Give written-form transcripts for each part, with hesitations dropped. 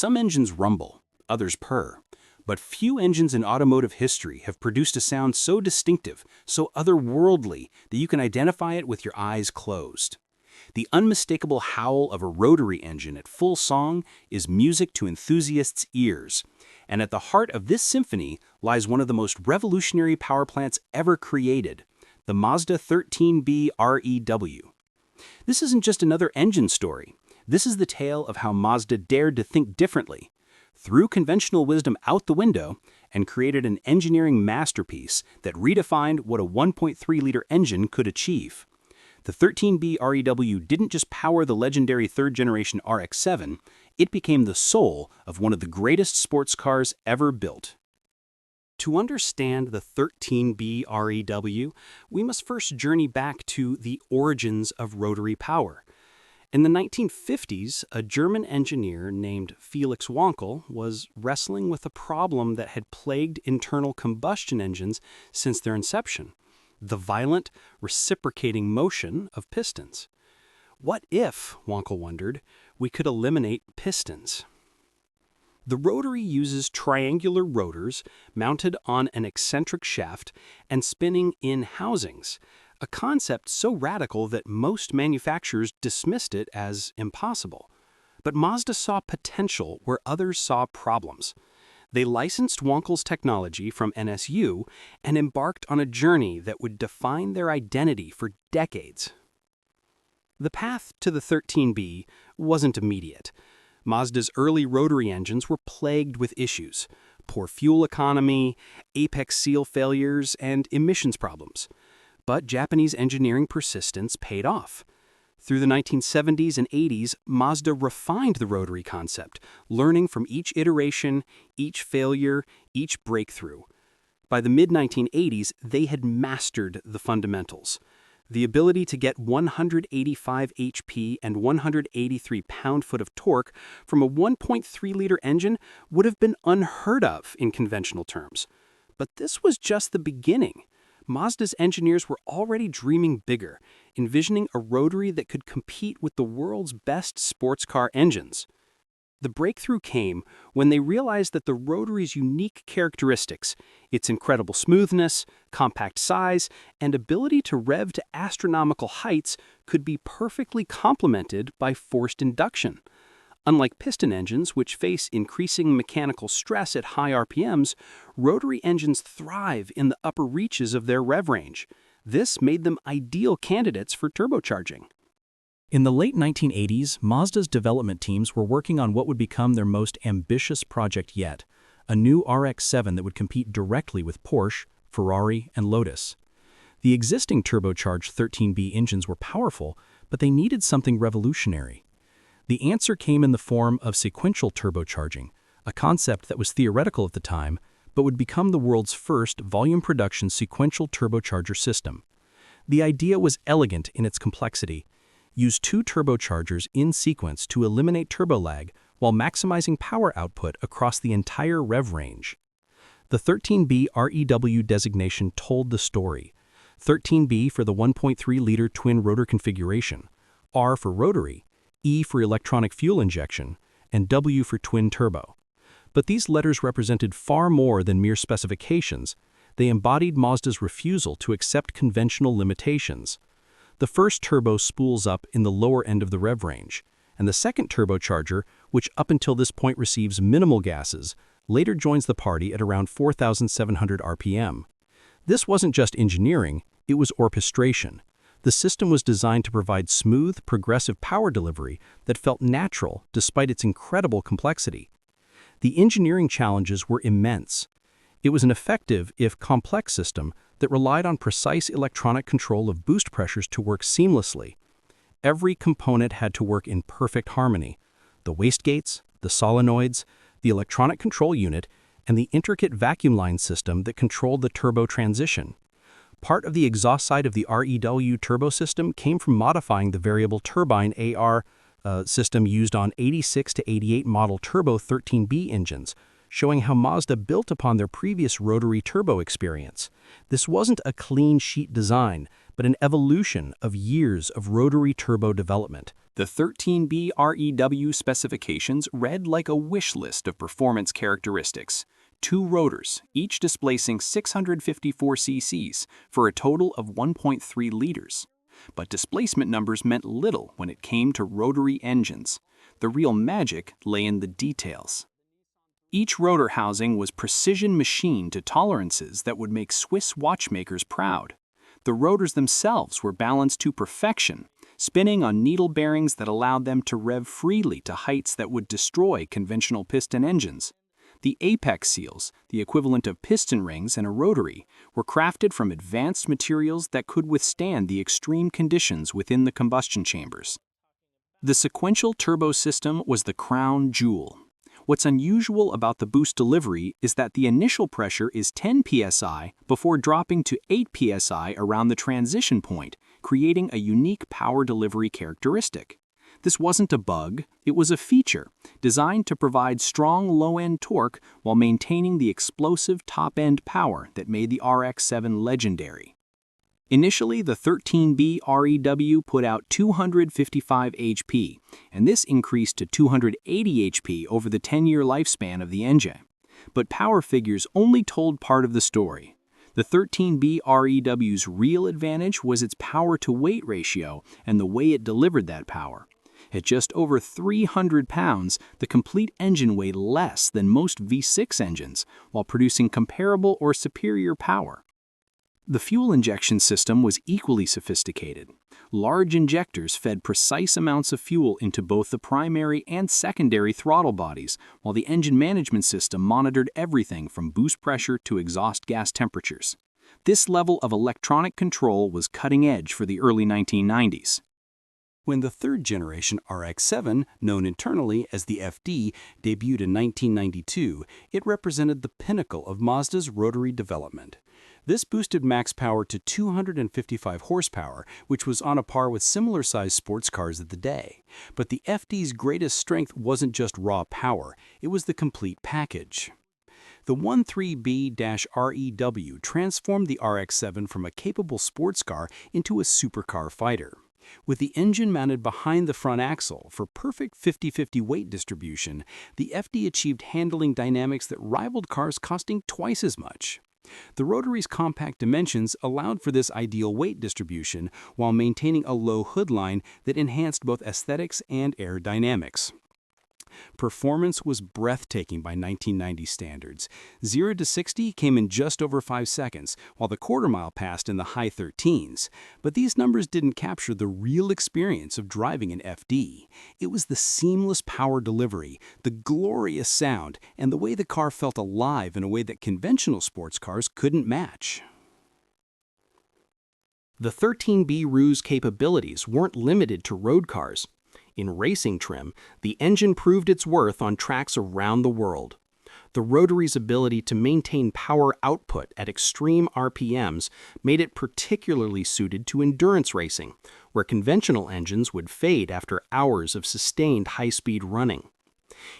Some engines rumble, others purr, but few engines in automotive history have produced a sound so distinctive, so otherworldly, that you can identify it with your eyes closed. The unmistakable howl of a rotary engine at full song is music to enthusiasts' ears, and at the heart of this symphony lies one of the most revolutionary power plants ever created, the Mazda 13B-REW. This isn't just another engine story. This is the tale of how Mazda dared to think differently, threw conventional wisdom out the window, and created an engineering masterpiece that redefined what a 1.3-liter engine could achieve. The 13B-REW didn't just power the legendary third-generation RX-7, it became the soul of one of the greatest sports cars ever built. To understand the 13B-REW, we must first journey back to the origins of rotary power. In the 1950s, a German engineer named Felix Wankel was wrestling with a problem that had plagued internal combustion engines since their inception: the violent, reciprocating motion of pistons. What if, Wankel wondered, we could eliminate pistons? The rotary uses triangular rotors mounted on an eccentric shaft and spinning in housings, a concept so radical that most manufacturers dismissed it as impossible. But Mazda saw potential where others saw problems. They licensed Wankel's technology from NSU and embarked on a journey that would define their identity for decades. The path to the 13B wasn't immediate. Mazda's early rotary engines were plagued with issues: poor fuel economy, apex seal failures, and emissions problems. But Japanese engineering persistence paid off. Through the 1970s and 80s, Mazda refined the rotary concept, learning from each iteration, each failure, each breakthrough. By the mid-1980s, they had mastered the fundamentals. The ability to get 185 HP and 183 pound-foot of torque from a 1.3-liter engine would have been unheard of in conventional terms. But this was just the beginning. Mazda's engineers were already dreaming bigger, envisioning a rotary that could compete with the world's best sports car engines. The breakthrough came when they realized that the rotary's unique characteristics, its incredible smoothness, compact size, and ability to rev to astronomical heights, could be perfectly complemented by forced induction. Unlike piston engines, which face increasing mechanical stress at high RPMs, rotary engines thrive in the upper reaches of their rev range. This made them ideal candidates for turbocharging. In the late 1980s, Mazda's development teams were working on what would become their most ambitious project yet, a new RX-7 that would compete directly with Porsche, Ferrari, and Lotus. The existing turbocharged 13B engines were powerful, but they needed something revolutionary. The answer came in the form of sequential turbocharging, a concept that was theoretical at the time, but would become the world's first volume production sequential turbocharger system. The idea was elegant in its complexity. Use two turbochargers in sequence to eliminate turbo lag while maximizing power output across the entire rev range. The 13B-REW designation told the story. 13B for the 1.3-liter twin-rotor configuration, R for rotary, E for electronic fuel injection, and W for twin turbo. But these letters represented far more than mere specifications. They embodied Mazda's refusal to accept conventional limitations. The first turbo spools up in the lower end of the rev range, and the second turbocharger, which up until this point receives minimal gases, later joins the party at around 4,700 RPM. This wasn't just engineering, it was orchestration. The system was designed to provide smooth, progressive power delivery that felt natural despite its incredible complexity. The engineering challenges were immense. It was an effective, if complex system that relied on precise electronic control of boost pressures to work seamlessly. Every component had to work in perfect harmony: the wastegates, the solenoids, the electronic control unit, and the intricate vacuum line system that controlled the turbo transition. Part of the exhaust side of the REW turbo system came from modifying the variable turbine AR system used on 86 to 88 model turbo 13B engines, showing how Mazda built upon their previous rotary turbo experience. This wasn't a clean sheet design, but an evolution of years of rotary turbo development. The 13B-REW specifications read like a wish list of performance characteristics. 2 rotors, each displacing 654 cc's for a total of 1.3 liters. But displacement numbers meant little when it came to rotary engines. The real magic lay in the details. Each rotor housing was precision machined to tolerances that would make Swiss watchmakers proud. The rotors themselves were balanced to perfection, spinning on needle bearings that allowed them to rev freely to heights that would destroy conventional piston engines. The apex seals, the equivalent of piston rings in a rotary, were crafted from advanced materials that could withstand the extreme conditions within the combustion chambers. The sequential turbo system was the crown jewel. What's unusual about the boost delivery is that the initial pressure is 10 psi before dropping to 8 psi around the transition point, creating a unique power delivery characteristic. This wasn't a bug, it was a feature, designed to provide strong low-end torque while maintaining the explosive top-end power that made the RX-7 legendary. Initially, the 13B-REW put out 255 HP, and this increased to 280 HP over the 10-year lifespan of the engine. But power figures only told part of the story. The 13B-REW's real advantage was its power-to-weight ratio and the way it delivered that power. At just over 300 pounds, the complete engine weighed less than most V6 engines, while producing comparable or superior power. The fuel injection system was equally sophisticated. Large injectors fed precise amounts of fuel into both the primary and secondary throttle bodies, while the engine management system monitored everything from boost pressure to exhaust gas temperatures. This level of electronic control was cutting edge for the early 1990s. When the third-generation RX-7, known internally as the FD, debuted in 1992, it represented the pinnacle of Mazda's rotary development. This boosted max power to 255 horsepower, which was on a par with similar-sized sports cars of the day. But the FD's greatest strength wasn't just raw power, it was the complete package. The 13B-REW transformed the RX-7 from a capable sports car into a supercar fighter. With the engine mounted behind the front axle for perfect 50-50 weight distribution, the FD achieved handling dynamics that rivaled cars costing twice as much. The rotary's compact dimensions allowed for this ideal weight distribution while maintaining a low hood line that enhanced both aesthetics and aerodynamics. Performance was breathtaking by 1990 standards. 0 to 60 came in just over 5 seconds, while the quarter-mile passed in the high 13s. But these numbers didn't capture the real experience of driving an FD. It was the seamless power delivery, the glorious sound, and the way the car felt alive in a way that conventional sports cars couldn't match. The 13B-REW's capabilities weren't limited to road cars. In racing trim, the engine proved its worth on tracks around the world. The rotary's ability to maintain power output at extreme RPMs made it particularly suited to endurance racing, where conventional engines would fade after hours of sustained high-speed running.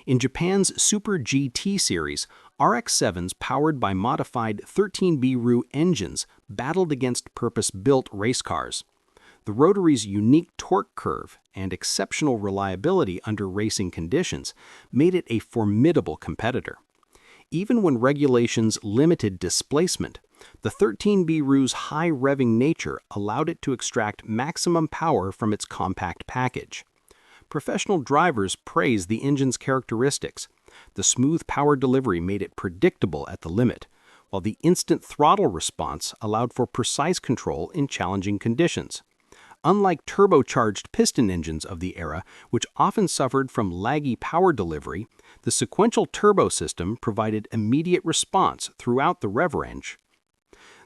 In Japan's Super GT series, RX-7s powered by modified 13B-REW engines battled against purpose-built race cars. The rotary's unique torque curve and exceptional reliability under racing conditions made it a formidable competitor. Even when regulations limited displacement, the 13B-REW's high revving nature allowed it to extract maximum power from its compact package. Professional drivers praised the engine's characteristics. The smooth power delivery made it predictable at the limit, while the instant throttle response allowed for precise control in challenging conditions. Unlike turbocharged piston engines of the era, which often suffered from laggy power delivery, the sequential turbo system provided immediate response throughout the rev range.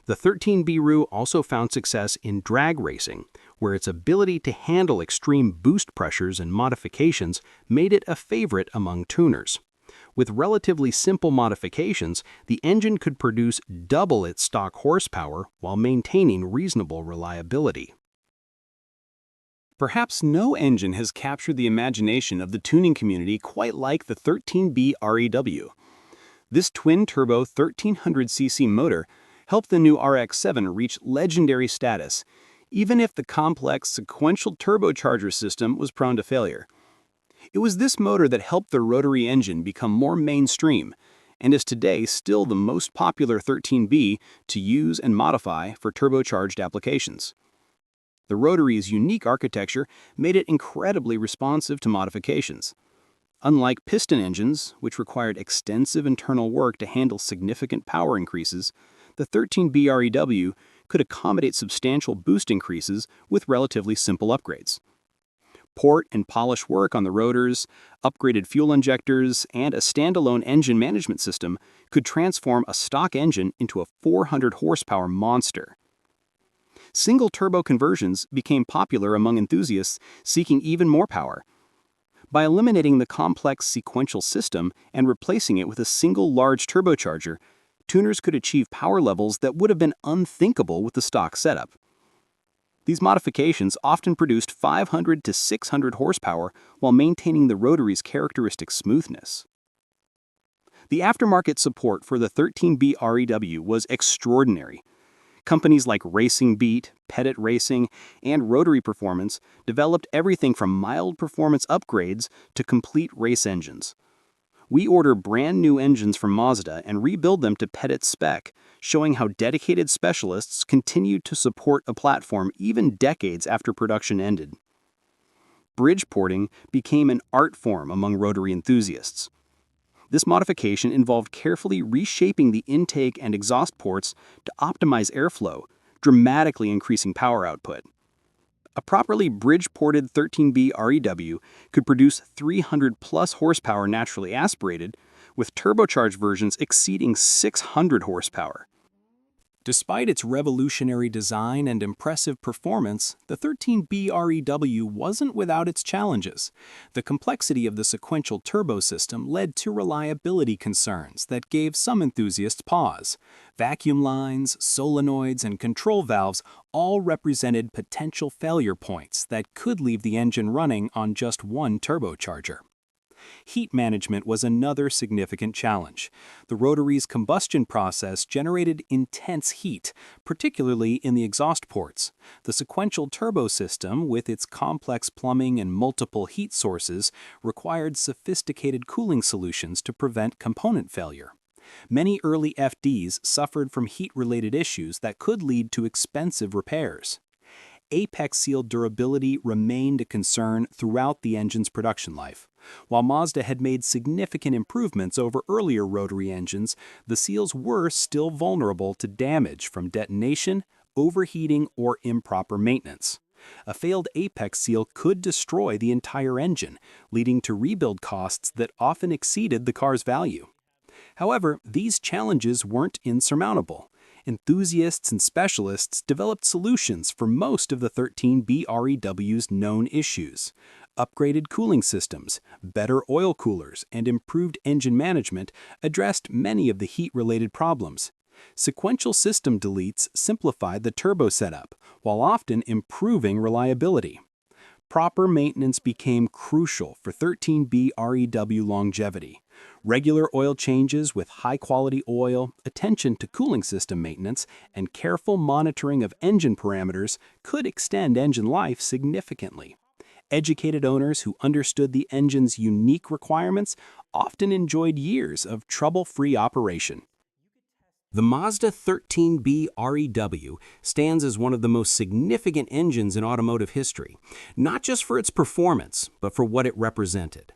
The 13B-REW also found success in drag racing, where its ability to handle extreme boost pressures and modifications made it a favorite among tuners. With relatively simple modifications, the engine could produce double its stock horsepower while maintaining reasonable reliability. Perhaps no engine has captured the imagination of the tuning community quite like the 13B-REW. This twin-turbo 1300cc motor helped the new RX-7 reach legendary status, even if the complex sequential turbocharger system was prone to failure. It was this motor that helped the rotary engine become more mainstream, and is today still the most popular 13B to use and modify for turbocharged applications. The rotary's unique architecture made it incredibly responsive to modifications. Unlike piston engines, which required extensive internal work to handle significant power increases, the 13B-REW could accommodate substantial boost increases with relatively simple upgrades. Port and polish work on the rotors, upgraded fuel injectors, and a standalone engine management system could transform a stock engine into a 400 horsepower monster. Single turbo conversions became popular among enthusiasts seeking even more power. By eliminating the complex sequential system and replacing it with a single large turbocharger, tuners could achieve power levels that would have been unthinkable with the stock setup. These modifications often produced 500 to 600 horsepower while maintaining the rotary's characteristic smoothness. The aftermarket support for the 13B-REW was extraordinary. Companies like Racing Beat, Pettit Racing, and Rotary Performance developed everything from mild performance upgrades to complete race engines. We order brand new engines from Mazda and rebuild them to Pettit's spec, showing how dedicated specialists continued to support a platform even decades after production ended. Bridge porting became an art form among rotary enthusiasts. This modification involved carefully reshaping the intake and exhaust ports to optimize airflow, dramatically increasing power output. A properly bridge-ported 13B-REW could produce 300-plus horsepower naturally aspirated, with turbocharged versions exceeding 600 horsepower. Despite its revolutionary design and impressive performance, the 13B-REW wasn't without its challenges. The complexity of the sequential turbo system led to reliability concerns that gave some enthusiasts pause. Vacuum lines, solenoids, and control valves all represented potential failure points that could leave the engine running on just one turbocharger. Heat management was another significant challenge. The rotary's combustion process generated intense heat, particularly in the exhaust ports. The sequential turbo system, with its complex plumbing and multiple heat sources, required sophisticated cooling solutions to prevent component failure. Many early FDs suffered from heat-related issues that could lead to expensive repairs. Apex seal durability remained a concern throughout the engine's production life. While Mazda had made significant improvements over earlier rotary engines, the seals were still vulnerable to damage from detonation, overheating, or improper maintenance. A failed apex seal could destroy the entire engine, leading to rebuild costs that often exceeded the car's value. However, these challenges weren't insurmountable. Enthusiasts and specialists developed solutions for most of the 13B-REW's known issues. Upgraded cooling systems, better oil coolers, and improved engine management addressed many of the heat-related problems. Sequential system deletes simplified the turbo setup, while often improving reliability. Proper maintenance became crucial for 13B-REW longevity. Regular oil changes with high-quality oil, attention to cooling system maintenance, and careful monitoring of engine parameters could extend engine life significantly. Educated owners who understood the engine's unique requirements often enjoyed years of trouble-free operation. The Mazda 13B-REW stands as one of the most significant engines in automotive history, not just for its performance, but for what it represented.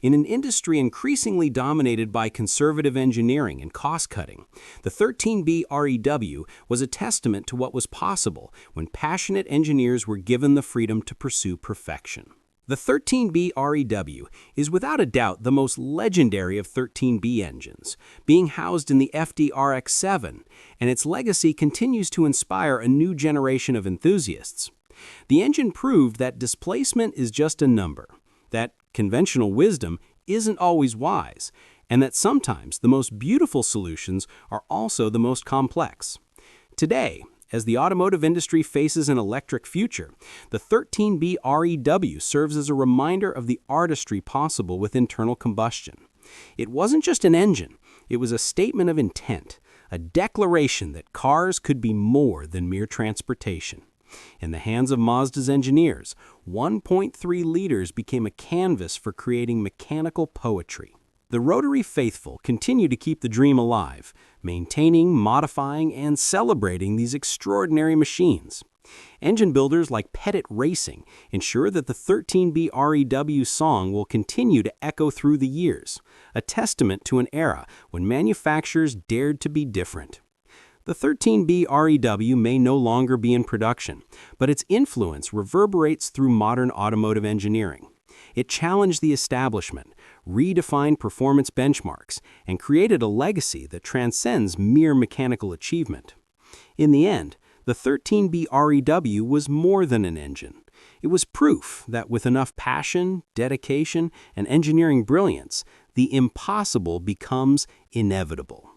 In an industry increasingly dominated by conservative engineering and cost-cutting, the 13B-REW was a testament to what was possible when passionate engineers were given the freedom to pursue perfection. The 13B-REW is without a doubt the most legendary of 13B engines, being housed in the FD-RX-7, and its legacy continues to inspire a new generation of enthusiasts. The engine proved that displacement is just a number, that conventional wisdom isn't always wise, and that sometimes the most beautiful solutions are also the most complex. Today, as the automotive industry faces an electric future, the 13B-REW serves as a reminder of the artistry possible with internal combustion. It wasn't just an engine, it was a statement of intent, a declaration that cars could be more than mere transportation. In the hands of Mazda's engineers, 1.3 liters became a canvas for creating mechanical poetry. The Rotary faithful continue to keep the dream alive, maintaining, modifying, and celebrating these extraordinary machines. Engine builders like Pettit Racing ensure that the 13B-REW song will continue to echo through the years, a testament to an era when manufacturers dared to be different. The 13B-REW may no longer be in production, but its influence reverberates through modern automotive engineering. It challenged the establishment, redefined performance benchmarks, and created a legacy that transcends mere mechanical achievement. In the end, the 13B-REW was more than an engine. It was proof that with enough passion, dedication, and engineering brilliance, the impossible becomes inevitable.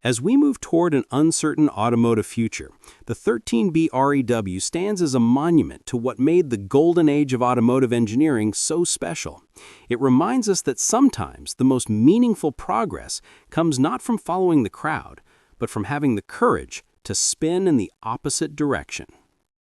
As we move toward an uncertain automotive future, the 13B-REW stands as a monument to what made the golden age of automotive engineering so special. It reminds us that sometimes the most meaningful progress comes not from following the crowd, but from having the courage to spin in the opposite direction.